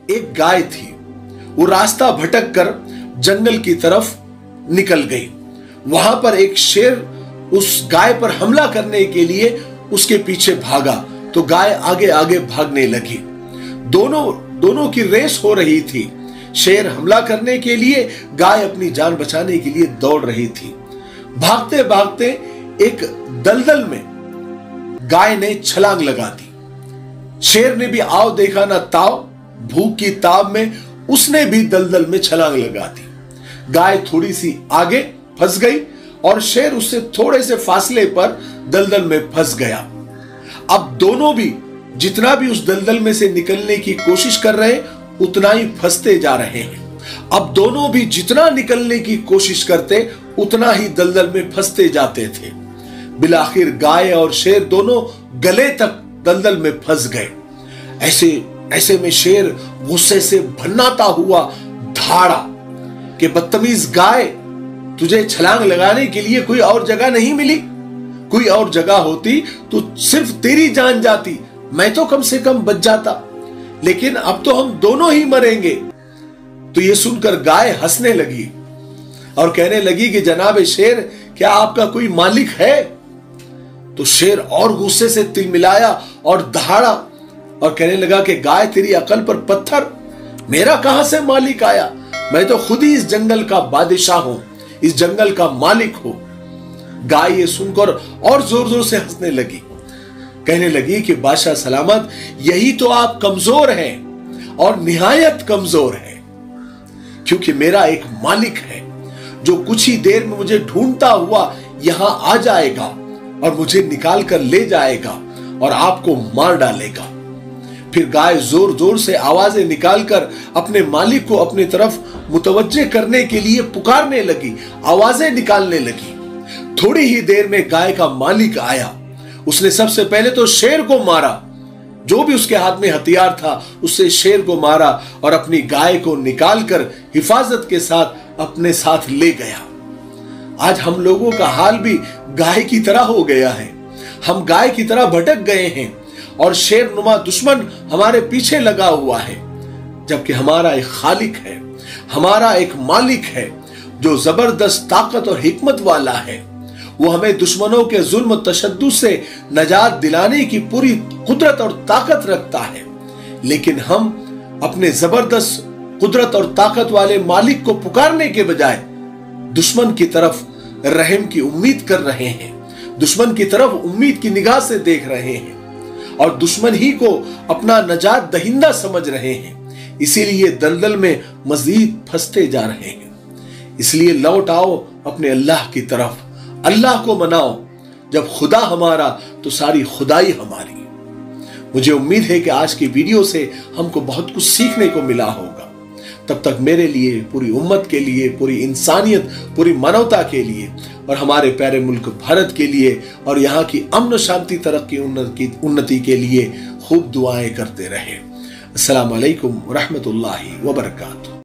एक गाय थी, वो रास्ता भटक कर जंगल की तरफ निकल गई। वहां पर एक शेर उस गाय पर हमला करने के लिए उसके पीछे भागा, तो गाय आगे आगे भागने लगी। दोनों की रेस हो रही थी। शेर हमला करने के लिए, गाय अपनी जान बचाने के लिए दौड़ रही थी। भागते भागते एक दलदल में गाय ने छलांग लगा दी। शेर ने भी आओ देखा ना ताव, भूख की ताब में उसने भी दलदल में छलांग लगा दी। गाय थोड़ी सी आगे फंस गई और शेर उससे थोड़े से फासले पर दलदल में फंस गया। अब दोनों भी जितना भी उस दलदल में से निकलने की कोशिश कर रहे उतना ही फंसते जा रहे हैं। अब दोनों भी जितना निकलने की कोशिश करते उतना ही दलदल में फंसते जाते थे। बिलाखिर गाय और शेर दोनों गले तक दलदल में फंस गए। ऐसे में शेर गुस्से से भन्नाता हुआ धाड़ा कि बदतमीज गाय, तुझे छलांग लगाने के लिए कोई और जगह नहीं मिली? कोई और जगह होती तो सिर्फ तेरी जान जाती, मैं तो कम से कम बच जाता, लेकिन अब तो हम दोनों ही मरेंगे। तो ये सुनकर गाय हंसने लगी और कहने लगी कि जनाब शेर, क्या आपका कोई मालिक है? तो शेर और गुस्से से तिलमिलाया और दहाड़ा और कहने लगा कि गाय, तेरी अकल पर पत्थर, मेरा कहां से मालिक आया? मैं तो खुद ही इस जंगल का बादशाह हूं, इस जंगल का मालिक हूं। गाय ये सुनकर और जोर जोर से हंसने लगी, कहने लगी कि बादशाह सलामत, यही तो आप कमजोर हैं और निहायत कमजोर हैं, क्योंकि मेरा एक मालिक है जो कुछ ही देर में मुझे ढूंढता हुआ यहां आ जाएगा और मुझे निकाल कर ले जाएगा और आपको मार डालेगा। फिर गाय जोर जोर से आवाजें निकालकर अपने मालिक को अपनी तरफ मुतवज्जे करने के लिए पुकारने लगी, आवाजें निकालने लगी। थोड़ी ही देर में गाय का मालिक आया। उसने सबसे पहले तो शेर को मारा, जो भी उसके हाथ में हथियार था उससे शेर को मारा और अपनी गाय को निकालकर हिफाजत के साथ अपने साथ ले गया। आज हम लोगों का हाल भी गाय की तरह हो गया है। हम गाय की तरह भटक गए हैं और शेर नुमा दुश्मन हमारे पीछे लगा हुआ है, जबकि हमारा एक खालिक है, हमारा एक मालिक है जो जबरदस्त ताकत और हिकमत वाला है। वो हमें दुश्मनों के जुल्म तशद्दुद से नजात दिलाने की पूरी कुदरत और ताकत रखता है, लेकिन हम अपने जबरदस्त कुदरत और ताकत वाले मालिक को पुकारने के बजाय दुश्मन की तरफ रहम की उम्मीद कर रहे हैं, दुश्मन की तरफ उम्मीद की निगाह से देख रहे हैं और दुश्मन ही को अपना नजात दहिंदा समझ रहे हैं। इसीलिए दलदल में मजीद फंसते जा रहे हैं। इसलिए लौट आओ अपने अल्लाह की तरफ, अल्लाह को मनाओ। जब खुदा हमारा तो सारी खुदाई हमारी। मुझे उम्मीद है कि आज की वीडियो से हमको बहुत कुछ सीखने को मिला होगा। तब तक मेरे लिए, पूरी उम्मत के लिए, पूरी इंसानियत, पूरी मानवता के लिए और हमारे प्यारे मुल्क भारत के लिए और यहाँ की अमन शांति तरक्की उन्नति के लिए खूब दुआएं करते रहे। अस्सलाम वालेकुम रहमतुल्लाहि व बरकातुहू।